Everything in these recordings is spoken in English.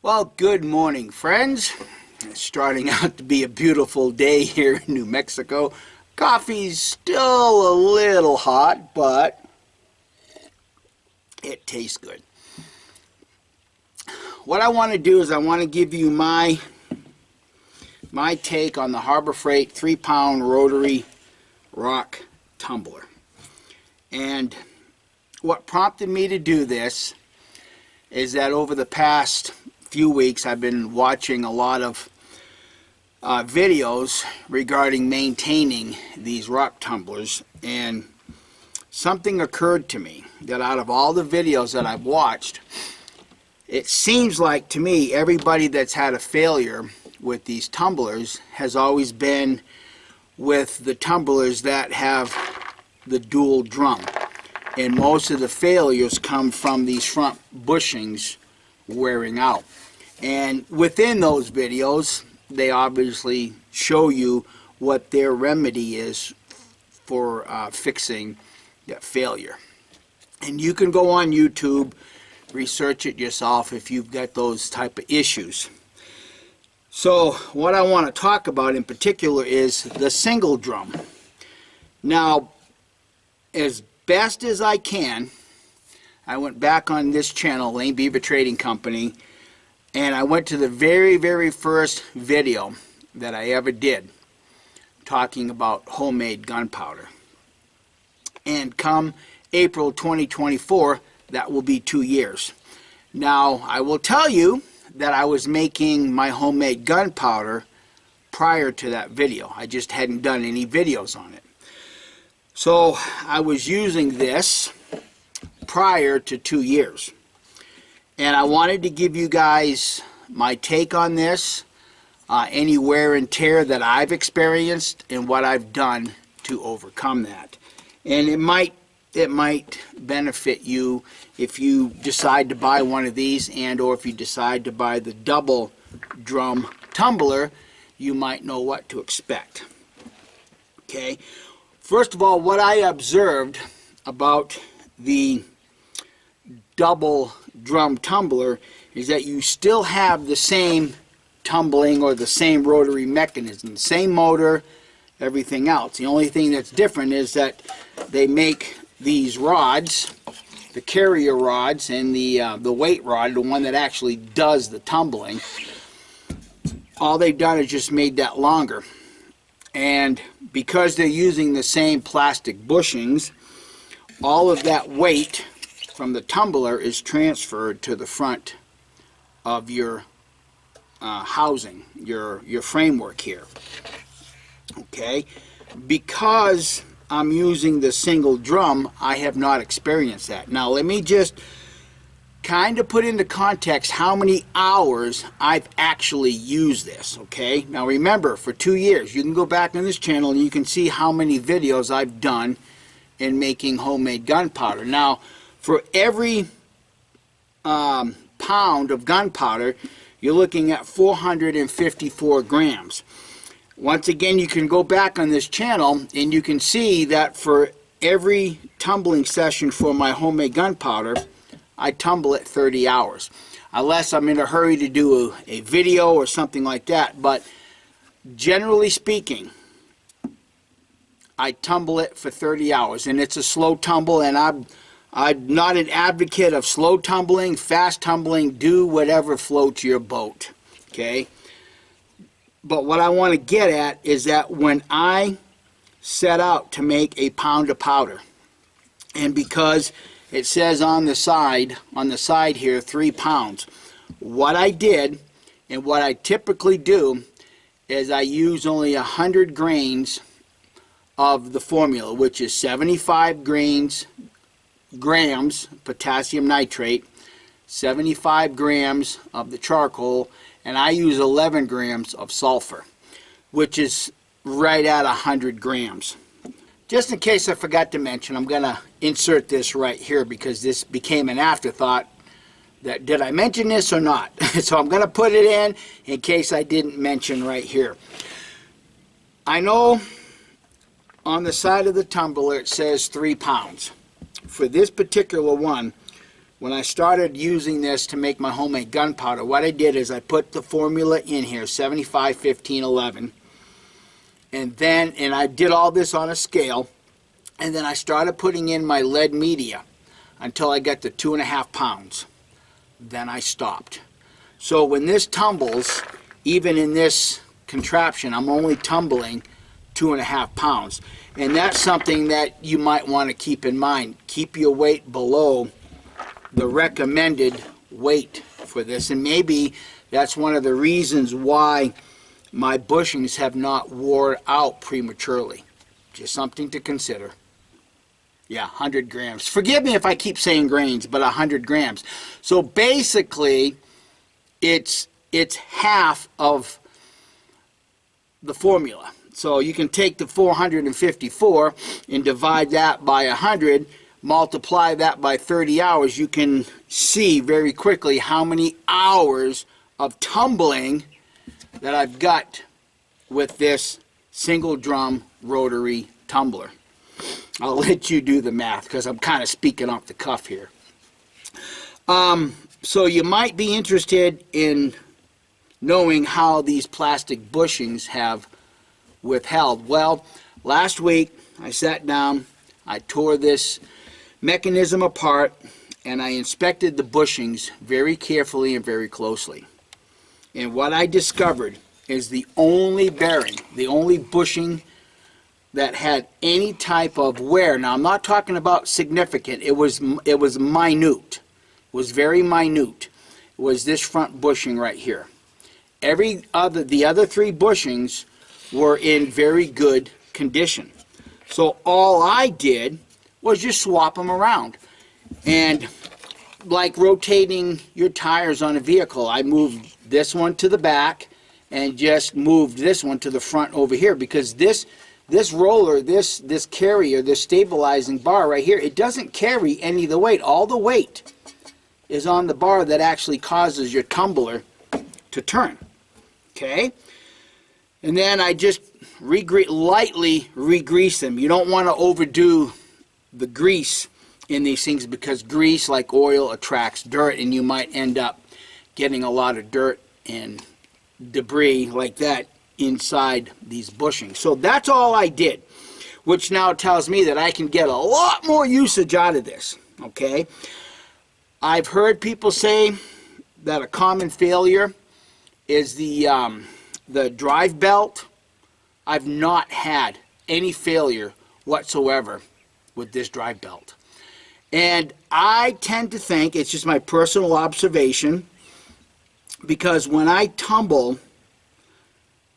Well, good morning, friends. It's starting out to be a beautiful day here in New Mexico. Coffee's still a little hot, but it tastes good. What I want to do is I want to give you my take on the Harbor Freight 3-pound rotary rock tumbler. And what prompted me to do this is that over the past few weeks I've been watching a lot of videos regarding maintaining these rock tumblers, and something occurred to me that out of all the videos that I've watched, it seems like to me everybody that's had a failure with these tumblers has always been with the tumblers that have the dual drum, and most of the failures come from these front bushings wearing out. And within those videos, they obviously show you what their remedy is for fixing that failure. And you can go on YouTube, research it yourself if you've got those type of issues. So what I want to talk about in particular is the single drum. Now, as best as I can, I went back on this channel, Lane Beaver Trading Company, and I went to the very first video that I ever did talking about homemade gunpowder. And come April 2024, that will be 2 years. Now, I will tell you that I was making my homemade gunpowder prior to that video. I just hadn't done any videos on it. So I was using this prior to 2 years. And I wanted to give you guys my take on this, any wear and tear that I've experienced and what I've done to overcome that. And it might benefit you if you decide to buy one of these, and or if you decide to buy the double drum tumbler, you might know what to expect. Okay, first of all, what I observed about the double drum tumbler is that you still have the same tumbling or the same rotary mechanism, same motor, everything else. The only thing that's different is that they make these rods, the carrier rods and the weight rod, the one that actually does the tumbling, all they've done is just made that longer. And because they're using the same plastic bushings, all of that weight from the tumbler is transferred to the front of your housing, your framework here. Okay, because I'm using the single drum, I have not experienced that. Now let me just kind of put into context how many hours I've actually used this. Okay, now remember, for 2 years, you can go back on this channel and you can see how many videos I've done in making homemade gunpowder. Now, for every pound of gunpowder, you're looking at 454 grams. Once again, you can go back on this channel and you can see that for every tumbling session for my homemade gunpowder, I tumble it 30 hours. Unless I'm in a hurry to do a video or something like that. But generally speaking, I tumble it for 30 hours. And it's a slow tumble, and I'm not an advocate of slow tumbling, fast tumbling. Do whatever floats your boat, okay? But what I want to get at is that when I set out to make a pound of powder, and because it says on the side here 3 pounds, what I did and what I typically do is I use only 100 grains of the formula, which is 75 grams potassium nitrate, 75 grams of the charcoal, and I use 11 grams of sulfur, which is right at 100 grams. Just in case I forgot to mention, I'm going to insert this right here because this became an afterthought. That did I mention this or not? So I'm going to put it in case I didn't mention right here. I know on the side of the tumbler it says 3 pounds. For this particular one, when I started using this to make my homemade gunpowder, what I did is I put the formula in here, 75, 15, 11, and I did all this on a scale, and then I started putting in my lead media until I got to 2.5 pounds. Then I stopped. So when this tumbles, even in this contraption, I'm only tumbling 2.5 pounds. And that's something that you might want to keep in mind. Keep your weight below the recommended weight for this. And maybe that's one of the reasons why my bushings have not wore out prematurely. Just something to consider. Yeah, 100 grams. Forgive me if I keep saying grains, but 100 grams. So basically, it's half of the formula. So you can take the 454 and divide that by 100, multiply that by 30 hours. You can see very quickly how many hours of tumbling that I've got with this single drum rotary tumbler. I'll let you do the math because I'm kind of speaking off the cuff here. So you might be interested in knowing how these plastic bushings have withheld. Well, last week I sat down, I tore this mechanism apart, and I inspected the bushings very carefully and very closely. And what I discovered is the only bearing, the only bushing that had any type of wear. Now, I'm not talking about significant. It was minute. It was very minute. It was this front bushing right here. The other 3 bushings were in very good condition. So all I did was just swap them around. And like rotating your tires on a vehicle, I moved this one to the back and just moved this one to the front over here, because this roller, this carrier, this stabilizing bar right here, it doesn't carry any of the weight. All the weight is on the bar that actually causes your tumbler to turn. Okay? And then I just lightly re-grease them. You don't want to overdo the grease in these things, because grease, like oil, attracts dirt, and you might end up getting a lot of dirt and debris like that inside these bushings. So that's all I did, which now tells me that I can get a lot more usage out of this. Okay? I've heard people say that a common failure is the drive belt. I've not had any failure whatsoever with this drive belt. And I tend to think, it's just my personal observation, because when I tumble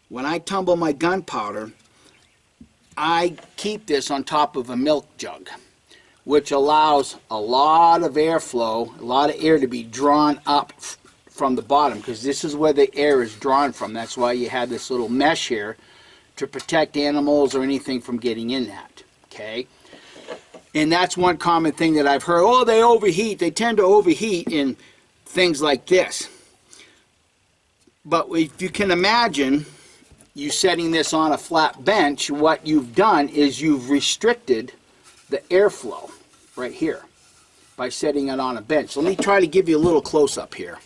my gunpowder, I keep this on top of a milk jug, which allows a lot of airflow, a lot of air to be drawn up from the bottom, because this is where the air is drawn from. That's why you have this little mesh here to protect animals or anything from getting in that. Okay? And that's one common thing that I've heard. Oh, they overheat. They tend to overheat in things like this. But if you can imagine you setting this on a flat bench, what you've done is you've restricted the airflow right here by setting it on a bench. Let me try to give you a little close-up here.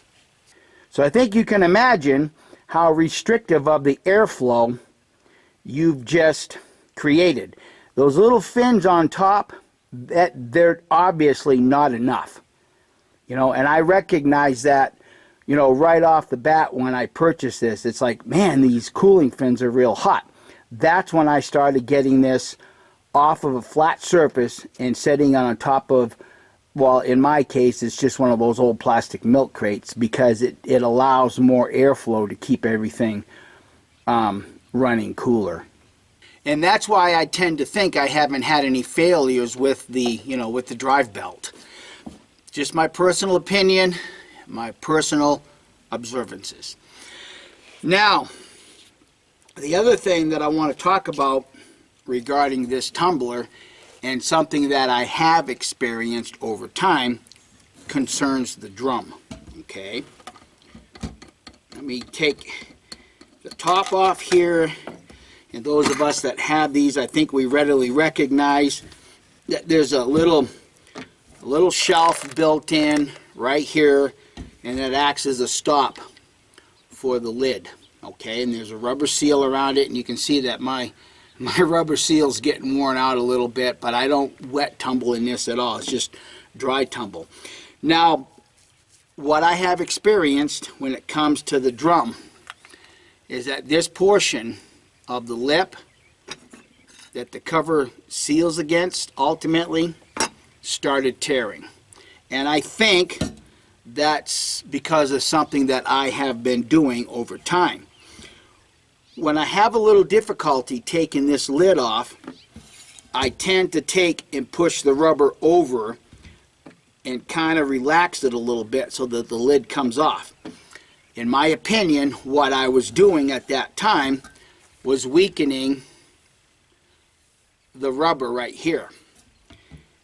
So I think you can imagine how restrictive of the airflow you've just created. Those little fins on top, they're obviously not enough. You know, and I recognize that, you know, right off the bat when I purchased this. It's like, man, these cooling fins are real hot. That's when I started getting this off of a flat surface and setting it on top of, well, in my case, it's just one of those old plastic milk crates, because it allows more airflow to keep everything running cooler. And that's why I tend to think I haven't had any failures with the, with the drive belt. Just my personal opinion, my personal observances. Now, the other thing that I want to talk about regarding this tumbler, and something that I have experienced over time, concerns the drum. Okay? Let me take the top off here. And those of us that have these, I think we readily recognize that there's a little a little shelf built in right here, and it acts as a stop for the lid. Okay, and there's a rubber seal around it, and you can see that my rubber seal's getting worn out a little bit, but I don't wet tumble in this at all. It's just dry tumble. Now, what I have experienced when it comes to the drum is that this portion of the lip that the cover seals against ultimately started tearing. And I think that's because of something that I have been doing over time. When I have a little difficulty taking this lid off, I tend to take and push the rubber over and kind of relax it a little bit so that the lid comes off. In my opinion, what I was doing at that time was weakening the rubber right here.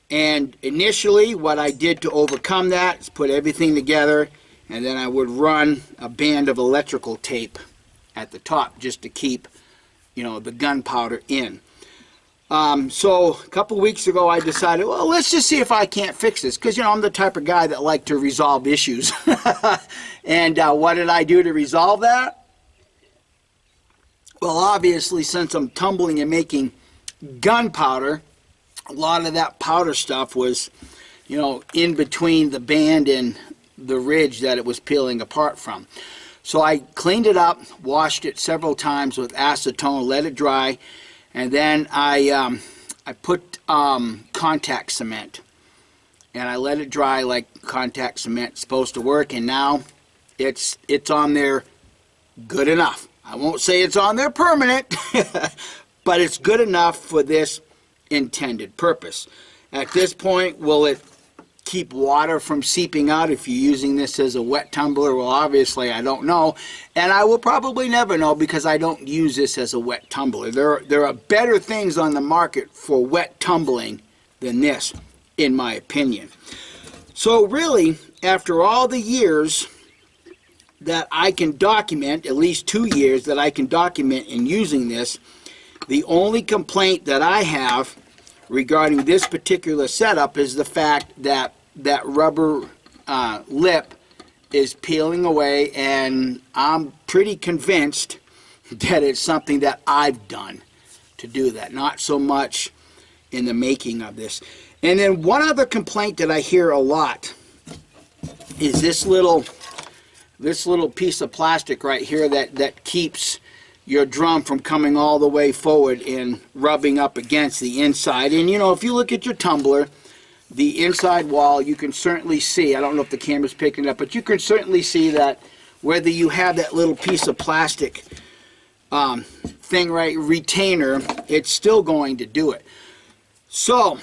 And initially what I did to overcome that is put everything together, and then I would run a band of electrical tape at the top just to keep, you know, the gunpowder in. So a couple weeks ago I decided, well, let's just see if I can't fix this, because, you know, I'm the type of guy that like to resolve issues. And what did I do to resolve that? Well, obviously, since I'm tumbling and making gunpowder, a lot of that powder stuff was, you know, in between the band and the ridge that it was peeling apart from. So I cleaned it up, washed it several times with acetone, let it dry, and then I put contact cement, and I let it dry like contact cement is supposed to work, and now it's on there good enough. I won't say it's on there permanent, but it's good enough for this intended purpose. At this point, will it keep water from seeping out if you're using this as a wet tumbler? Well, obviously I don't know, and I will probably never know because I don't use this as a wet tumbler. There are better things on the market for wet tumbling than this, in my opinion. So really, after all the years that I can document, at least 2 years that I can document in using this, the only complaint that I have regarding this particular setup is the fact that that rubber lip is peeling away, and I'm pretty convinced that it's something that I've done to do that, not so much in the making of this. And then one other complaint that I hear a lot is this little piece of plastic right here that keeps your drum from coming all the way forward and rubbing up against the inside. And you know, if you look at your tumbler, the inside wall, you can certainly see, I don't know if the camera's picking it up, but you can certainly see that whether you have that little piece of plastic thing, right, retainer, it's still going to do it. So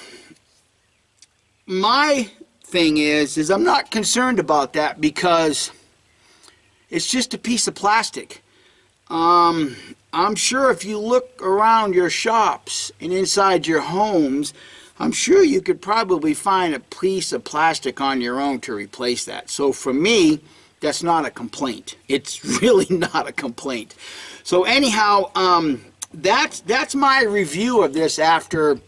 my thing is I'm not concerned about that because it's just a piece of plastic. I'm sure if you look around your shops and inside your homes, I'm sure you could probably find a piece of plastic on your own to replace that. So for me, that's not a complaint. It's really not a complaint. So anyhow, that's my review of this after,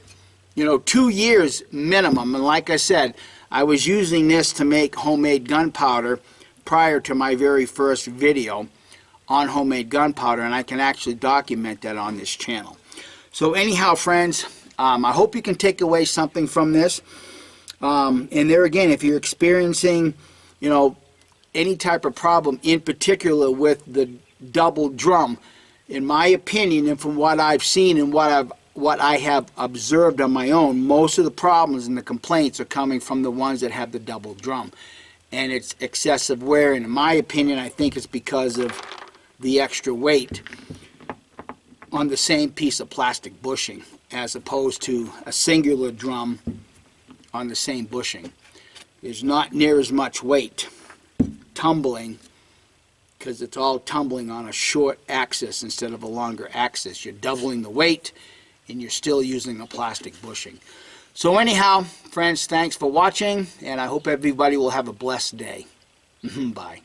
you know, 2 years minimum. And like I said, I was using this to make homemade gunpowder prior to my very first video on homemade gunpowder, and I can actually document that on this channel. So anyhow, friends, I hope you can take away something from this. And there again, if you're experiencing, you know, any type of problem, in particular with the double drum, in my opinion, and from what I've seen and what I have observed on my own, most of the problems and the complaints are coming from the ones that have the double drum, and it's excessive wear. And in my opinion, I think it's because of the extra weight on the same piece of plastic bushing as opposed to a singular drum on the same bushing. There's not near as much weight tumbling because it's all tumbling on a short axis instead of a longer axis. You're doubling the weight and you're still using a plastic bushing. So anyhow, friends, thanks for watching, and I hope everybody will have a blessed day. Bye.